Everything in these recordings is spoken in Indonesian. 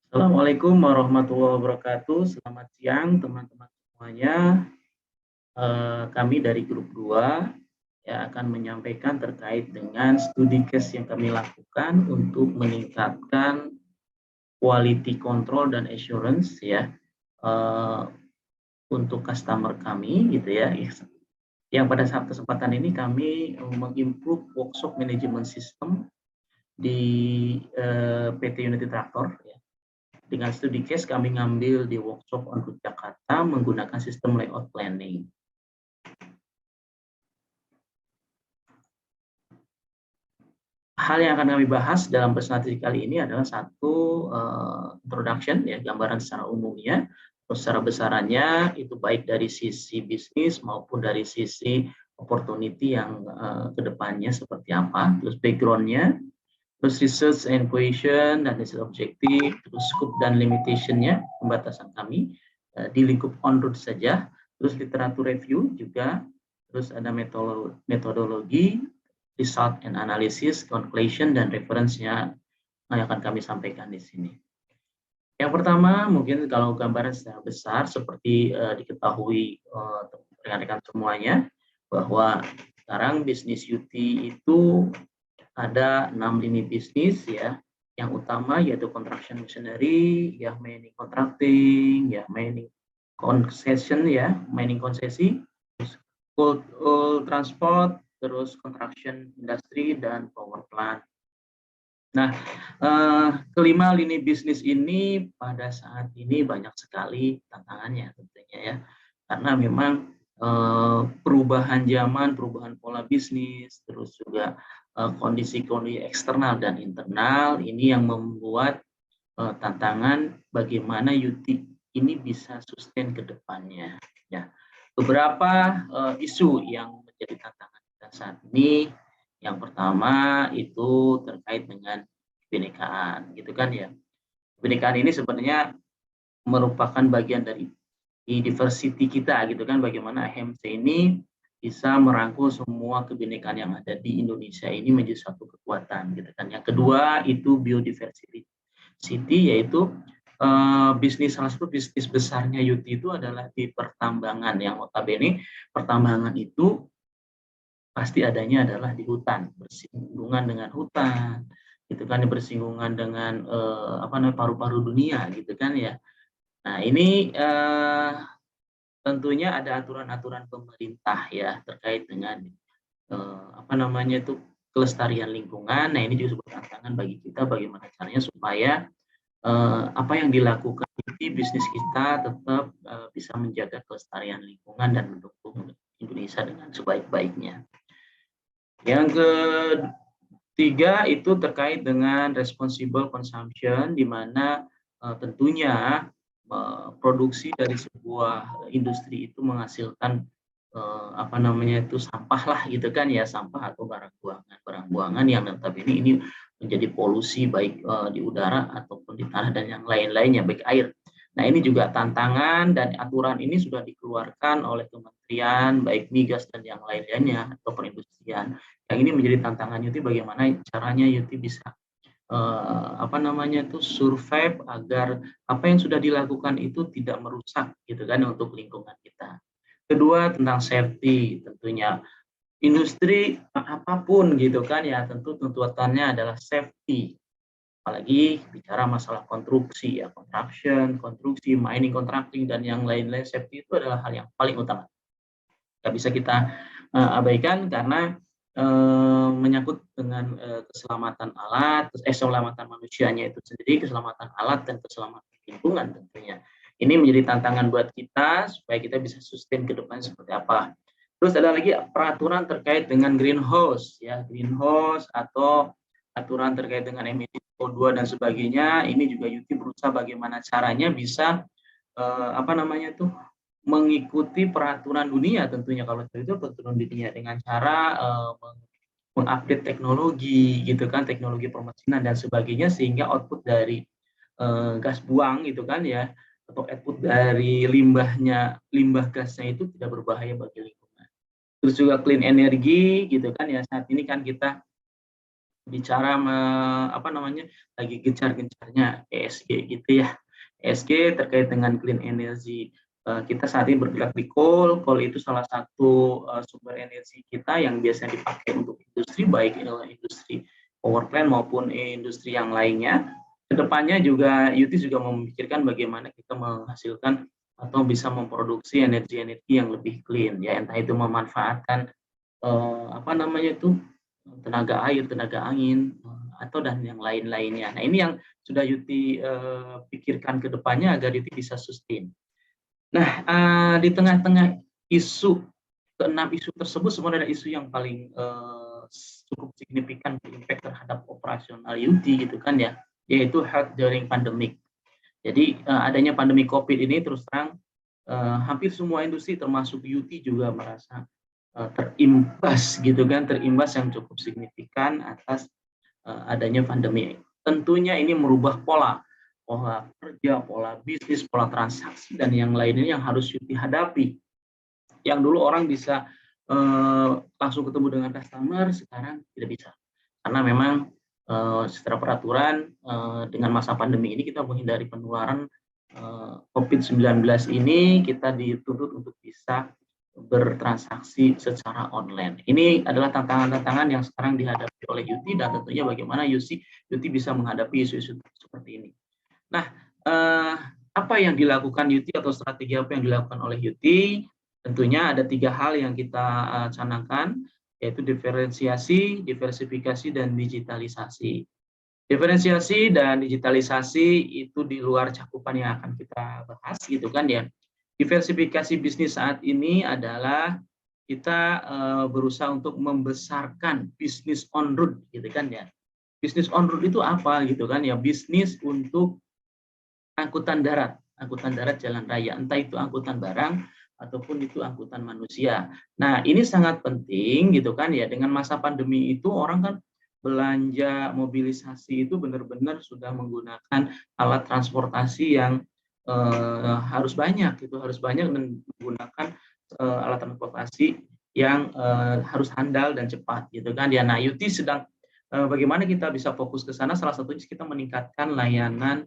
Assalamualaikum warahmatullahi wabarakatuh. Selamat siang teman-teman semuanya. Kami dari grup 2 ya akan menyampaikan terkait dengan studi case yang kami lakukan untuk meningkatkan quality control dan assurance ya eh, untuk customer kami gitu ya. Yang pada saat kesempatan ini kami mengimprove workshop management system di PT Unity Traktor ya. Dengan studi case kami ngambil di workshop on route Jakarta menggunakan sistem layout planning. Hal yang akan kami bahas dalam presentasi kali ini adalah satu introduction ya, gambaran secara umumnya, terus secara besarannya itu baik dari sisi bisnis maupun dari sisi opportunity yang kedepannya seperti apa, terus backgroundnya, terus research and question dan hasil objektif, terus scope dan limitation-nya, pembatasan kami di lingkup on-road saja, terus literatur review juga, terus ada metodologi, result and analysis, conclusion, dan reference-nya yang akan kami sampaikan di sini. Yang pertama, mungkin kalau gambaran secara besar, seperti diketahui rekan-rekan semuanya, bahwa sekarang bisnis UT itu ada 6 lini bisnis ya. Yang utama yaitu construction machinery, ya mining contracting, ya mining concession ya, mining konsesi, terus coal transport, terus construction industry dan power plant. Nah, kelima lini bisnis ini pada saat ini banyak sekali tantangannya tentunya ya. Karena memang perubahan zaman, perubahan pola bisnis, terus juga kondisi-kondisi eksternal dan internal ini yang membuat tantangan bagaimana UT ini bisa sustain ke depannya. Ya. Beberapa isu yang menjadi tantangan kita saat ini, yang pertama itu terkait dengan kebinekaan, gitu kan ya. Kebinekaan ini sebenarnya merupakan bagian dari diversity kita, gitu kan. Bagaimana HMC ini bisa merangkul semua kebinekaan yang ada di Indonesia ini menjadi satu kekuatan, gitu kan. Yang kedua itu biodiversity, yaitu bisnis, salah satu bisnis besarnya UT itu adalah di pertambangan, yang notabene pertambangan itu pasti adanya adalah di hutan, bersinggungan dengan hutan, gitu kan, bersinggungan dengan paru-paru dunia, gitu kan ya. Nah ini tentunya ada aturan-aturan pemerintah ya terkait dengan kelestarian lingkungan. Nah ini juga sebuah tantangan bagi kita, bagaimana caranya supaya apa yang dilakukan di bisnis kita tetap bisa menjaga kelestarian lingkungan dan mendukung Indonesia dengan sebaik-baiknya. Yang ketiga itu terkait dengan responsible consumption, di mana tentunya produksi dari sebuah industri itu menghasilkan sampah lah, gitu kan ya, sampah atau barang buangan yang notabene ini menjadi polusi baik di udara ataupun di tanah dan yang lain-lainnya, baik air. Nah ini juga tantangan, dan aturan ini sudah dikeluarkan oleh kementerian baik migas dan yang lain-lainnya atau perindustrian. Yang ini menjadi tantangan UT, bagaimana caranya UT bisa survive agar apa yang sudah dilakukan itu tidak merusak, gitu kan, untuk lingkungan kita. Kedua tentang safety, tentunya industri apapun, gitu kan ya, tentu tuntutannya adalah safety. Apalagi bicara masalah konstruksi ya, konstruksi, mining, contracting dan yang lain-lain, safety itu adalah hal yang paling utama. Nggak bisa kita abaikan karena menyangkut dengan keselamatan alat, keselamatan manusianya itu sendiri, keselamatan alat dan keselamatan lingkungan tentunya. Ini menjadi tantangan buat kita supaya kita bisa sustain ke depan seperti apa. Terus ada lagi peraturan terkait dengan greenhouse ya, greenhouse atau aturan terkait dengan emisi CO2 dan sebagainya. Ini juga UT berusaha bagaimana caranya bisa mengikuti peraturan dunia tentunya. Kalau itu peraturan dunia dengan cara mengupdate teknologi, gitu kan, teknologi permesinan dan sebagainya, sehingga output dari gas buang, gitu kan ya, atau output dari limbah gasnya itu tidak berbahaya bagi lingkungan. Terus juga clean energy, gitu kan ya, saat ini kan kita bicara apa namanya, lagi gencar-gencarnya ESG gitu ya. ESG terkait dengan clean energy. Kita saat ini bergerak di coal. Coal itu salah satu sumber energi kita yang biasanya dipakai untuk industri, baik industri power plant maupun industri yang lainnya. Kedepannya juga UT juga memikirkan bagaimana kita menghasilkan atau bisa memproduksi energi-energi yang lebih clean, ya entah itu memanfaatkan apa namanya itu, tenaga air, tenaga angin, atau dan yang lain-lainnya. Nah, ini yang sudah Yuti pikirkan ke depannya agar Yuti bisa sustain. Nah, di tengah-tengah isu, keenam isu tersebut sebenarnya ada isu yang paling cukup signifikan impact terhadap operasional Yuti gitu kan ya, yaitu health during pandemic. Jadi adanya pandemi COVID ini terus terang hampir semua industri termasuk Yuti juga merasa terimbas gitu kan, terimbas yang cukup signifikan atas adanya pandemi. Tentunya ini merubah pola kerja, pola bisnis, pola transaksi dan yang lainnya yang harus dihadapi. Yang dulu orang bisa langsung ketemu dengan customer, sekarang tidak bisa. Karena memang secara peraturan dengan masa pandemi ini kita menghindari penularan COVID-19 ini, kita dituntut untuk bisa bertransaksi secara online. Ini adalah tantangan-tantangan yang sekarang dihadapi oleh Yuti dan tentunya bagaimana Yuti bisa menghadapi isu-isu seperti ini. Nah, apa yang dilakukan Yuti atau strategi apa yang dilakukan oleh Yuti? Tentunya ada 3 hal yang kita canangkan, yaitu diferensiasi, diversifikasi, dan digitalisasi. Diferensiasi dan digitalisasi itu di luar cakupan yang akan kita bahas gitu kan ya. Diversifikasi bisnis saat ini adalah kita berusaha untuk membesarkan bisnis on road gitu kan ya. Bisnis on road itu apa gitu kan ya? Bisnis untuk angkutan darat jalan raya, entah itu angkutan barang ataupun itu angkutan manusia. Nah, ini sangat penting gitu kan ya, dengan masa pandemi itu orang kan belanja mobilisasi itu benar-benar sudah menggunakan alat transportasi yang harus banyak dan menggunakan alat transportasi yang harus handal dan cepat gitu kan ya. Nah, UT sedang bagaimana kita bisa fokus ke sana, salah satunya kita meningkatkan layanan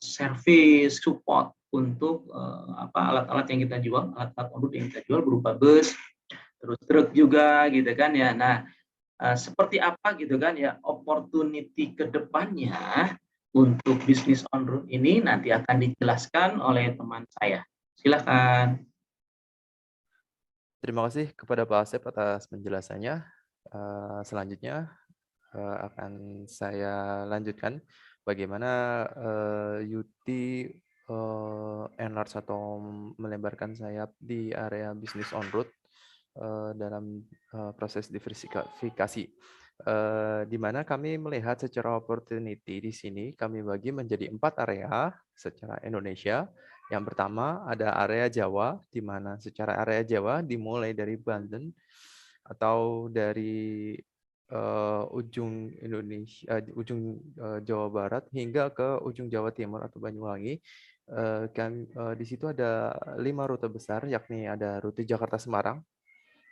service support untuk alat-alat yang kita jual, alat-alat on-road yang kita jual berupa bus, terus truk juga gitu kan ya. Nah, seperti apa gitu kan ya opportunity ke depannya untuk bisnis on-road ini nanti akan dijelaskan oleh teman saya. Silakan. Terima kasih kepada Pak Asep atas penjelasannya. Selanjutnya akan saya lanjutkan bagaimana Yuti enlarge atau melebarkan sayap di area bisnis on road dalam proses diversifikasi. Di mana kami melihat secara opportunity di sini kami bagi menjadi 4 area secara Indonesia. Yang pertama ada area Jawa, di mana secara area Jawa dimulai dari Banten atau dari ujung Indonesia, ujung Jawa Barat hingga ke ujung Jawa Timur atau Banyuwangi. Di situ ada 5 rute besar, yakni ada rute Jakarta-Semarang,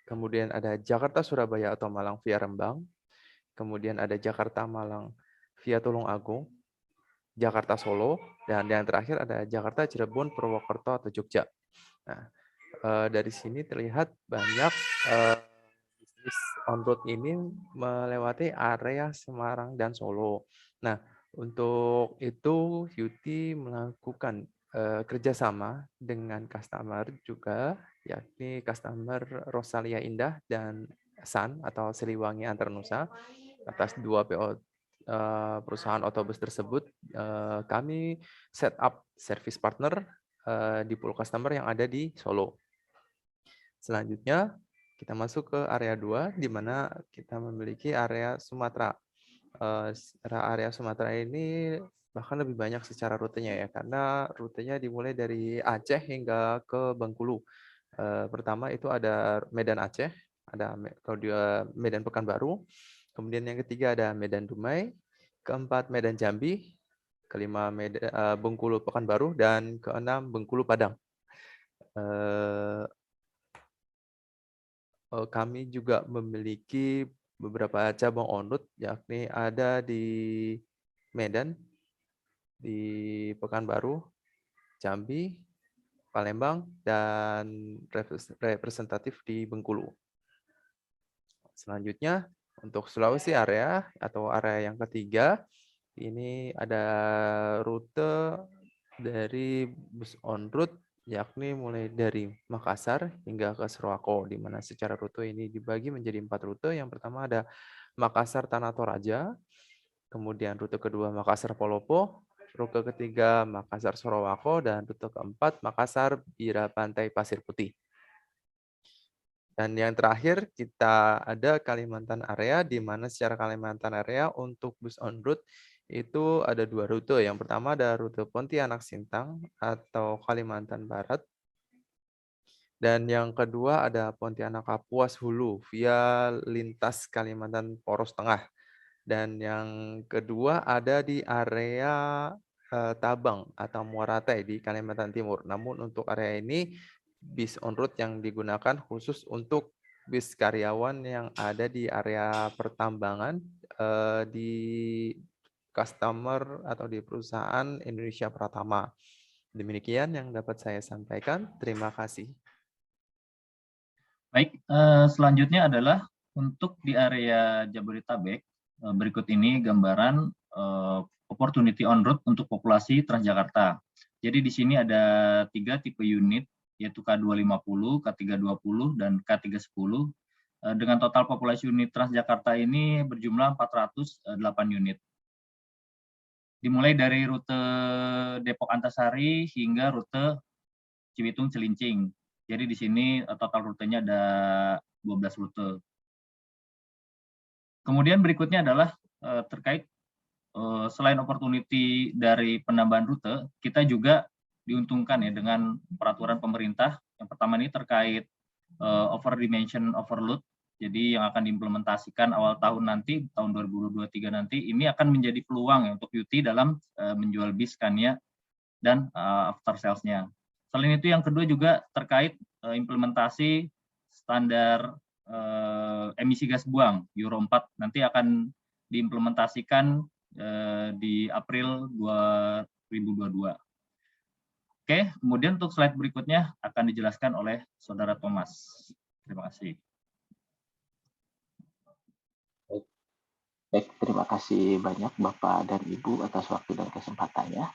kemudian ada Jakarta-Surabaya atau Malang via Rembang, kemudian ada Jakarta-Malang via Tulung Agung, Jakarta Solo, dan yang terakhir ada Jakarta Cirebon Purwokerto atau Jogja. Nah, dari sini terlihat banyak bisnis on road ini melewati area Semarang dan Solo. Nah, untuk itu Yuti melakukan kerjasama dengan customer juga, yakni customer Rosalia Indah dan San atau Siliwangi Antarnusa. Atas 2 PO perusahaan otobus tersebut, kami set up service partner di pool customer yang ada di Solo. Selanjutnya, kita masuk ke area 2, di mana kita memiliki area Sumatera. Area Sumatera ini bahkan lebih banyak secara rutenya ya, karena rutenya dimulai dari Aceh hingga ke Bengkulu. Pertama itu ada Medan Aceh, ada Medan Pekanbaru, kemudian yang ketiga ada Medan Dumai, keempat Medan Jambi, kelima Bengkulu Pekanbaru, dan keenam Bengkulu Padang. Kami juga memiliki beberapa cabang on-route, yakni ada di Medan, di Pekanbaru, Jambi, Palembang, dan representatif di Bengkulu. Selanjutnya, untuk Sulawesi area atau area yang ketiga, ini ada rute dari bus on route, yakni mulai dari Makassar hingga ke Surako, di mana secara rute ini dibagi menjadi 4 rute. Yang pertama ada Makassar Tanah Toraja, kemudian rute kedua Makassar Polopo, rute ketiga Makassar Sorowako, dan rute keempat Makassar Bira Pantai Pasir Putih. Dan yang terakhir kita ada Kalimantan area, di mana secara Kalimantan area untuk bus on route itu ada 2 rute. Yang pertama ada rute Pontianak Sintang atau Kalimantan Barat. Dan yang kedua ada Pontianak Kapuas Hulu via lintas Kalimantan Poros Tengah. Dan yang kedua ada di area Tabang atau Muaratai di Kalimantan Timur. Namun untuk area ini bis on route yang digunakan khusus untuk bis karyawan yang ada di area pertambangan di customer atau di perusahaan Indonesia Pratama. Demikian yang dapat saya sampaikan. Terima kasih. Baik, selanjutnya adalah untuk di area Jabodetabek. Berikut ini gambaran opportunity on route untuk populasi Transjakarta. Jadi di sini ada 3 tipe unit, yaitu K250, K320, dan K310. Dengan total populasi unit Transjakarta ini berjumlah 408 unit. Dimulai dari rute Depok Antasari hingga rute Cibitung Cilincing. Jadi di sini total rutenya ada 12 rute. Kemudian berikutnya adalah terkait selain opportunity dari penambahan rute, kita juga diuntungkan ya dengan peraturan pemerintah. Yang pertama ini terkait over dimension overload. Jadi yang akan diimplementasikan awal tahun nanti, tahun 2023 nanti, ini akan menjadi peluang ya untuk UT dalam menjual bis Scania dan after sales-nya. Selain itu yang kedua juga terkait implementasi standar emisi gas buang Euro 4 nanti akan diimplementasikan di April 2022. Oke, kemudian untuk slide berikutnya akan dijelaskan oleh Saudara Thomas. Terima kasih. Baik, terima kasih banyak Bapak dan Ibu atas waktu dan kesempatannya.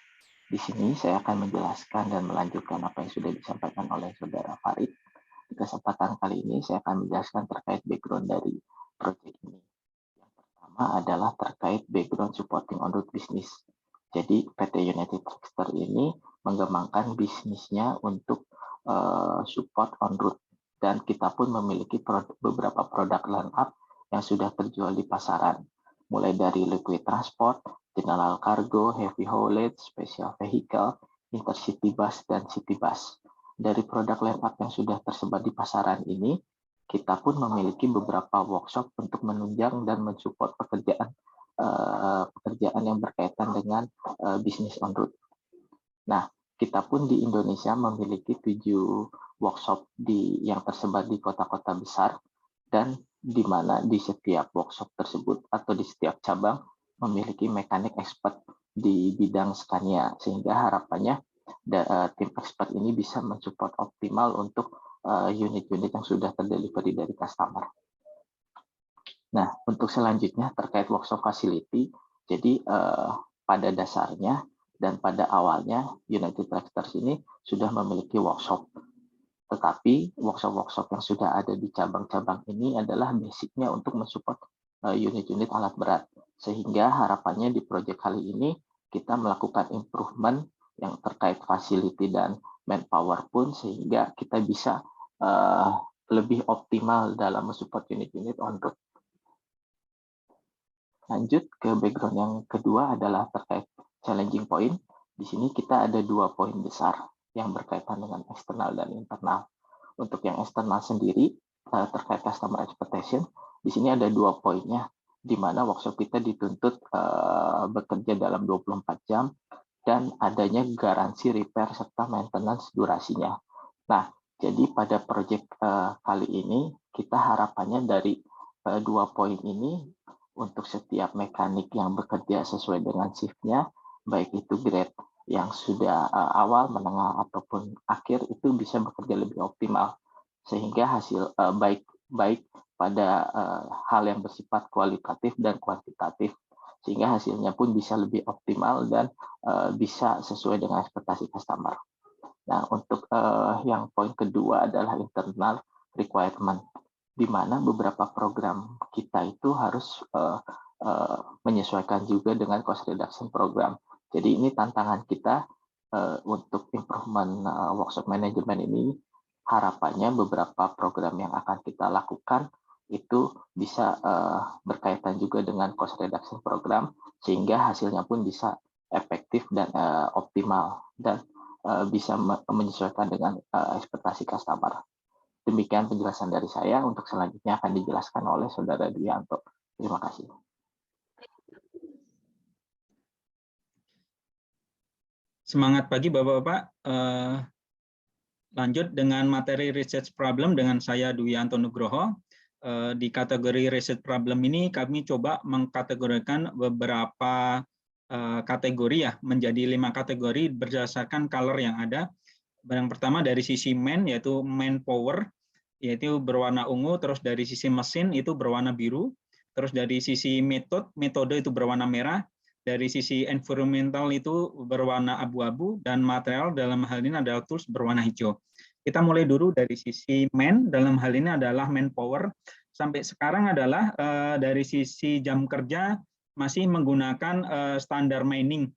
Di sini saya akan menjelaskan dan melanjutkan apa yang sudah disampaikan oleh Saudara Farid. Di kesempatan kali ini saya akan menjelaskan terkait background dari proyek ini. Yang pertama adalah terkait background supporting on-road business. Jadi PT United Tractors ini mengembangkan bisnisnya untuk support on-road. Dan kita pun memiliki beberapa produk line-up yang sudah terjual di pasaran. Mulai dari liquid transport, general cargo, heavy haulage, special vehicle, intercity bus, dan city bus. Dari produk line-up yang sudah tersebar di pasaran ini, kita pun memiliki beberapa workshop untuk menunjang dan mensupport pekerjaan yang berkaitan dengan bisnis on-road. Nah, kita pun di Indonesia memiliki 7 workshop yang tersebar di kota-kota besar, dan di mana di setiap workshop tersebut atau di setiap cabang memiliki mekanik expert di bidang Scania, sehingga harapannya tim expert ini bisa mensupport optimal untuk unit-unit yang sudah terdelivery dari customer. Nah, untuk selanjutnya terkait workshop facility, jadi pada dasarnya dan pada awalnya United Tractors ini sudah memiliki workshop. Tetapi workshop-workshop yang sudah ada di cabang-cabang ini adalah basicnya untuk mensupport unit-unit alat berat. Sehingga harapannya di proyek kali ini kita melakukan improvement yang terkait facility dan manpower pun, sehingga kita bisa lebih optimal dalam mensupport unit-unit on-road. Lanjut ke background yang kedua adalah terkait challenging point. Di sini kita ada 2 poin besar yang berkaitan dengan eksternal dan internal. Untuk yang eksternal sendiri, terkait customer expectation, di sini ada 2 poinnya, di mana workshop kita dituntut bekerja dalam 24 jam, dan adanya garansi repair serta maintenance durasinya. Nah, jadi pada proyek kali ini, kita harapannya dari dua poin ini untuk setiap mekanik yang bekerja sesuai dengan shift-nya, baik itu grade yang sudah awal, menengah, ataupun akhir, itu bisa bekerja lebih optimal. Sehingga hasil baik pada hal yang bersifat kualitatif dan kuantitatif. Sehingga hasilnya pun bisa lebih optimal dan bisa sesuai dengan ekspektasi customer. Nah, untuk yang poin kedua adalah internal requirement, di mana beberapa program kita itu harus menyesuaikan juga dengan cost reduction program. Jadi ini tantangan kita untuk improvement workshop management ini, harapannya beberapa program yang akan kita lakukan itu bisa berkaitan juga dengan cost reduction program, sehingga hasilnya pun bisa efektif dan optimal, dan bisa menyesuaikan dengan ekspektasi customer. Demikian penjelasan dari saya. Untuk selanjutnya akan dijelaskan oleh Saudara Dwianto. Terima kasih. Semangat pagi Bapak-Bapak. Lanjut dengan materi research problem dengan saya Dwianto Nugroho. Di kategori research problem ini kami coba mengkategorikan beberapa kategori ya, menjadi 5 kategori berdasarkan color yang ada. Yang pertama dari sisi yaitu manpower, yaitu berwarna ungu, terus dari sisi mesin itu berwarna biru, terus dari sisi metode itu berwarna merah, dari sisi environmental itu berwarna abu-abu, dan material dalam hal ini adalah tools berwarna hijau. Kita mulai dulu dari sisi dalam hal ini adalah manpower. Sampai sekarang adalah dari sisi jam kerja masih menggunakan standar mining.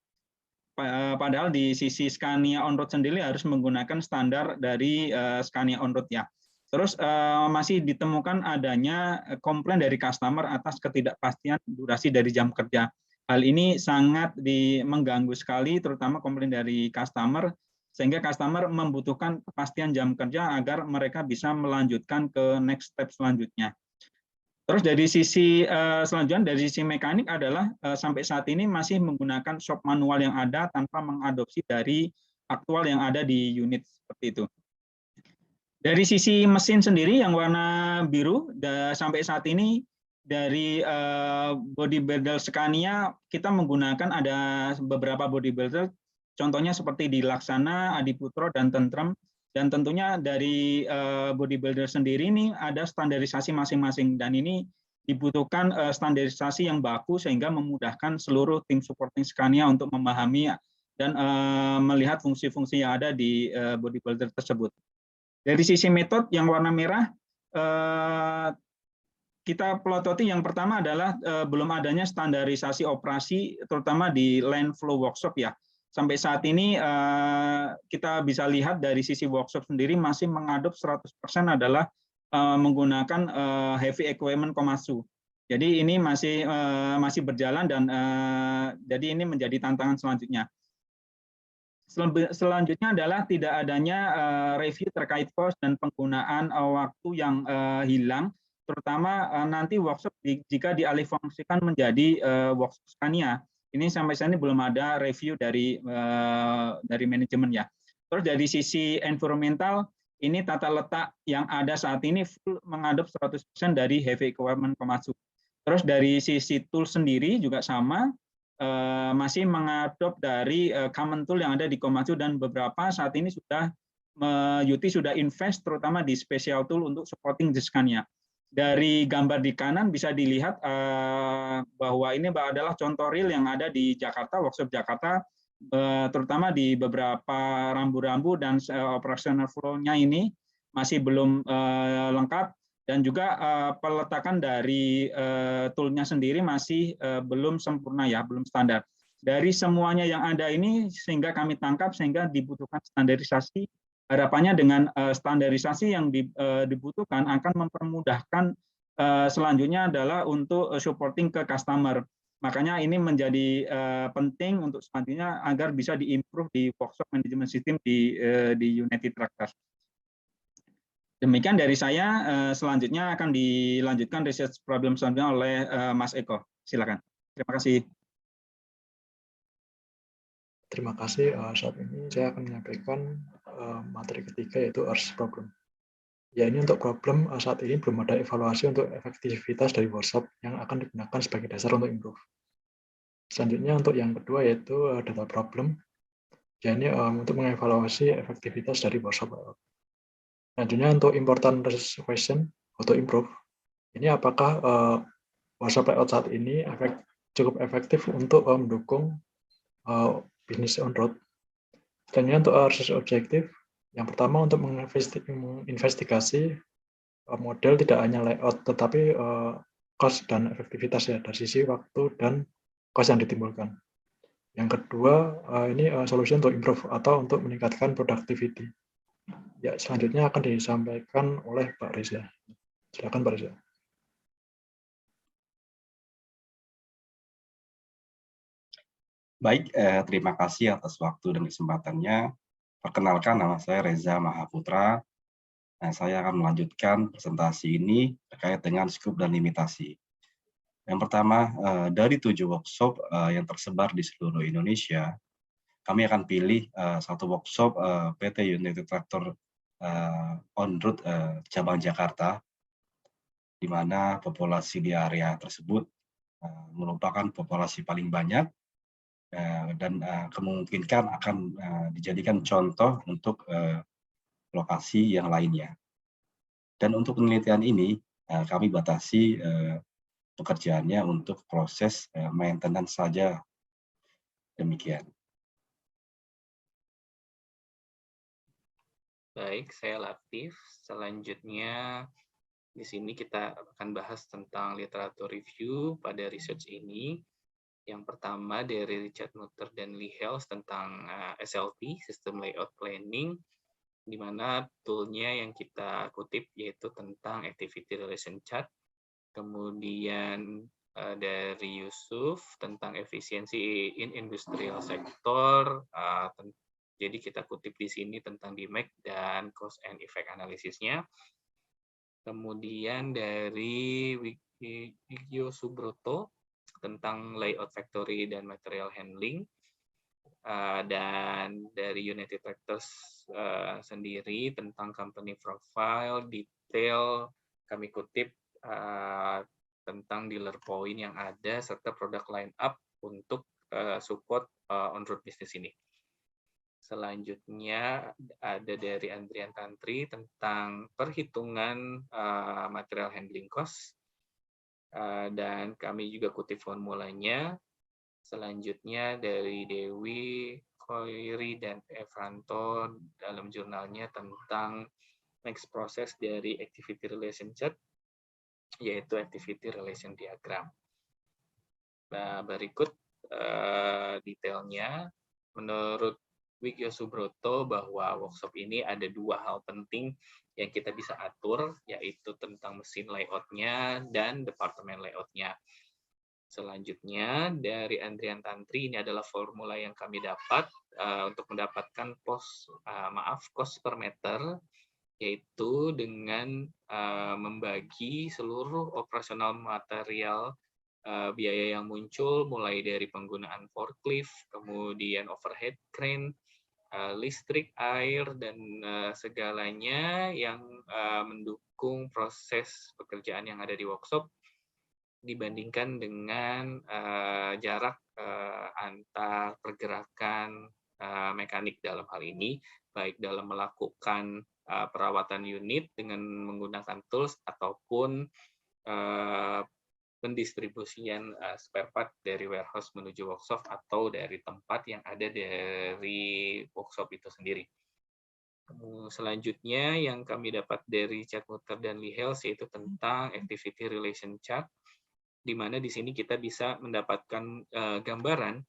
Padahal di sisi Scania on-road sendiri harus menggunakan standar dari Scania on-road ya. Terus masih ditemukan adanya komplain dari customer atas ketidakpastian durasi dari jam kerja. Hal ini sangat mengganggu sekali, terutama komplain dari customer, sehingga customer membutuhkan kepastian jam kerja agar mereka bisa melanjutkan ke next step selanjutnya. Terus dari sisi selanjutnya, dari sisi mekanik adalah sampai saat ini masih menggunakan shop manual yang ada tanpa mengadopsi dari aktual yang ada di unit seperti itu. Dari sisi mesin sendiri yang warna biru, sampai saat ini dari bodybuilder Scania kita menggunakan ada beberapa bodybuilder, contohnya seperti di Laksana, Adiputro, dan Tentrem. Dan tentunya dari bodybuilder sendiri ini ada standarisasi masing-masing, dan ini dibutuhkan standarisasi yang baku sehingga memudahkan seluruh tim supporting Scania untuk memahami dan melihat fungsi-fungsi yang ada di bodybuilder tersebut. Dari sisi metode yang warna merah, kita pelototi yang pertama adalah belum adanya standarisasi operasi, terutama di line flow workshop ya. Sampai saat ini kita bisa lihat dari sisi workshop sendiri masih mengadop 100% adalah menggunakan heavy equipment Komatsu. Jadi ini masih berjalan, dan jadi ini menjadi tantangan selanjutnya. Selanjutnya adalah tidak adanya review terkait cost dan penggunaan waktu yang hilang, terutama nanti workshop jika dialihfungsikan menjadi workshop Scania. Ini sampai saat ini belum ada review dari manajemen ya. Terus dari sisi environmental, ini tata letak yang ada saat ini full mengadop 100% dari heavy equipment Komatsu. Terus dari sisi tool sendiri juga sama, masih mengadop dari common tool yang ada di Komatsu, dan beberapa saat ini Yuti sudah invest terutama di special tool untuk supporting the Scania. Dari gambar di kanan bisa dilihat bahwa ini adalah contoh real yang ada di Jakarta, workshop Jakarta, terutama di beberapa rambu-rambu, dan operational flow-nya ini masih belum lengkap, dan juga peletakan dari tool-nya sendiri masih belum sempurna ya, belum standar. Dari semuanya yang ada ini sehingga kami tangkap sehingga dibutuhkan standarisasi. Harapannya dengan standarisasi yang dibutuhkan akan mempermudahkan selanjutnya adalah untuk supporting ke customer. Makanya ini menjadi penting untuk selanjutnya agar bisa diimprove di workshop management system di United Tractors. Demikian dari saya. Selanjutnya akan dilanjutkan research problem selanjutnya oleh Mas Eko. Silakan. Terima kasih. Terima kasih. Saat ini saya akan menyampaikan materi ketiga, yaitu ARS problem. Ya, ini untuk problem saat ini belum ada evaluasi untuk efektivitas dari workshop yang akan digunakan sebagai dasar untuk improve. Selanjutnya untuk yang kedua yaitu data problem. Ya, ini untuk mengevaluasi efektivitas dari workshop layout. Selanjutnya untuk important question untuk improve. Ini apakah workshop layout saat ini cukup efektif untuk mendukung bisnis on road. Selanjutnya untuk research objektif. Yang pertama untuk menginvestigasi model tidak hanya layout tetapi cost dan efektivitas ya dari sisi waktu dan cost yang ditimbulkan. Yang kedua ini solusi untuk improve atau untuk meningkatkan productivity. Ya, selanjutnya akan disampaikan oleh Pak Reza. Silakan Pak Reza. Baik, terima kasih atas waktu dan kesempatannya. Perkenalkan, nama saya Reza Mahaputra. Nah, saya akan melanjutkan presentasi ini terkait dengan skop dan limitasi. Yang pertama, dari 7 workshop yang tersebar di seluruh Indonesia, kami akan pilih satu workshop PT United Tractor on road cabang Jakarta, di mana populasi di area tersebut merupakan populasi paling banyak dan kemungkinan akan dijadikan contoh untuk lokasi yang lainnya. Dan untuk penelitian ini kami batasi pekerjaannya untuk proses maintenance saja. Demikian. Baik, saya Latif. Selanjutnya di sini kita akan bahas tentang literatur review pada research ini. Yang pertama dari Richard Nutter dan Lee Hales tentang SLP, System Layout Planning, di mana toolnya yang kita kutip yaitu tentang Activity Relation Chart. Kemudian dari Yusuf tentang efisiensi in industrial sector. Jadi kita kutip di sini tentang DMAIC dan cost and effect analisisnya. Kemudian dari Wikyo Subroto tentang layout factory dan material handling, dan dari United Tractors sendiri tentang company profile, detail, kami kutip tentang dealer point yang ada, serta product line up untuk support on-road business ini. Selanjutnya ada dari Andrian Tantri tentang perhitungan material handling cost, dan kami juga kutip formulanya. Selanjutnya dari Dewi Khoiri dan Efranto dalam jurnalnya tentang next process dari activity relation chart, yaitu activity relation diagram. Nah, berikut detailnya. Menurut Wikyo Subroto bahwa workshop ini ada 2 hal penting yang kita bisa atur, yaitu tentang mesin layout-nya dan departemen layout-nya. Selanjutnya dari Andrian Tantri, ini adalah formula yang kami dapat untuk mendapatkan cost per meter, yaitu dengan membagi seluruh operasional material biaya yang muncul mulai dari penggunaan forklift, kemudian overhead crane, listrik, air, dan segalanya yang mendukung proses pekerjaan yang ada di workshop dibandingkan dengan jarak antar pergerakan mekanik dalam hal ini, baik dalam melakukan perawatan unit dengan menggunakan tools ataupun pendistribusian spare part dari warehouse menuju workshop atau dari tempat yang ada dari workshop itu sendiri. Selanjutnya yang kami dapat dari Chad Nutter dan Lee Hales yaitu tentang activity relation chart, di mana di sini kita bisa mendapatkan gambaran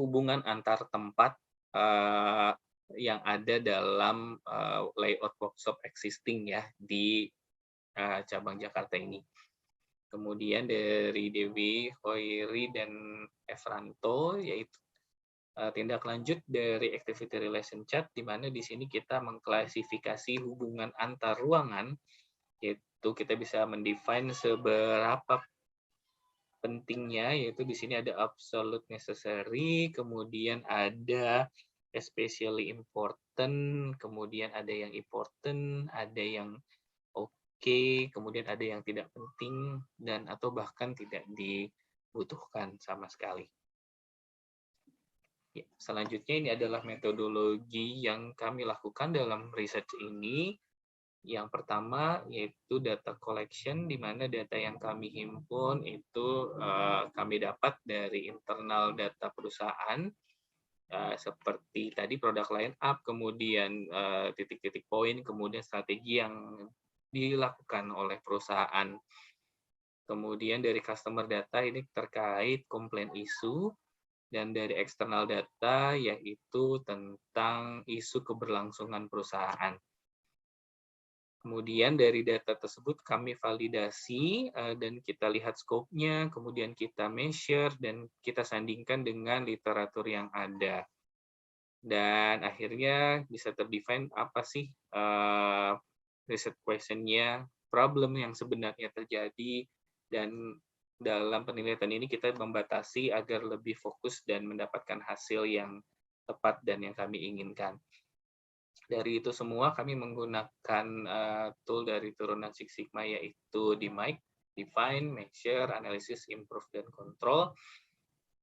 hubungan antar tempat yang ada dalam layout workshop existing ya di cabang Jakarta ini. Kemudian dari Dewi Khoiri dan Efranto yaitu tindak lanjut dari activity relation chart, di mana di sini kita mengklasifikasi hubungan antar ruangan, yaitu kita bisa mendefine seberapa pentingnya, yaitu di sini ada absolute necessary, kemudian ada especially important, kemudian ada yang important, ada yang oke, kemudian ada yang tidak penting, dan atau bahkan tidak dibutuhkan sama sekali. Ya, selanjutnya ini adalah metodologi yang kami lakukan dalam research ini. Yang pertama yaitu data collection, di mana data yang kami himpun itu kami dapat dari internal data perusahaan, seperti tadi produk line up, kemudian titik-titik poin, kemudian strategi yang dilakukan oleh perusahaan. Kemudian dari customer data ini terkait komplain isu, dan dari eksternal data yaitu tentang isu keberlangsungan perusahaan. Kemudian dari data tersebut kami validasi dan kita lihat scope-nya, kemudian kita measure dan kita sandingkan dengan literatur yang ada. Dan akhirnya bisa terdefine apa sih research question-nya, problem yang sebenarnya terjadi, dan dalam penelitian ini kita membatasi agar lebih fokus dan mendapatkan hasil yang tepat dan yang kami inginkan. Dari itu semua kami menggunakan tool dari turunan Six Sigma, yaitu DMAIC, Define, Measure, Analysis, Improve, dan Control.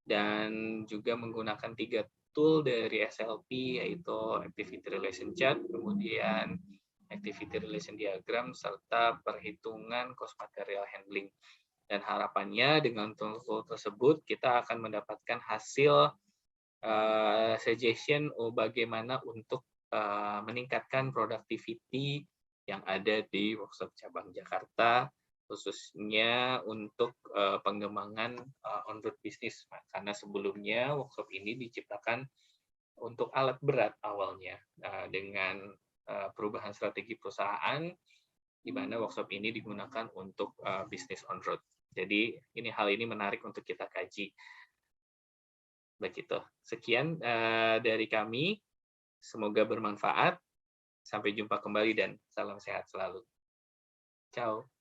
Dan juga menggunakan 3 tool dari SLP, yaitu Activity Relation Chart, kemudian Activity Relation Diagram, serta perhitungan cost material handling. Dan harapannya dengan tool tersebut kita akan mendapatkan hasil suggestion bagaimana untuk meningkatkan productivity yang ada di workshop cabang Jakarta, khususnya untuk pengembangan on-road business. Karena sebelumnya workshop ini diciptakan untuk alat berat awalnya, dengan perubahan strategi perusahaan, di mana workshop ini digunakan untuk bisnis on-road. Jadi hal ini menarik untuk kita kaji. Begitu. Sekian dari kami. Semoga bermanfaat. Sampai jumpa kembali dan salam sehat selalu. Ciao.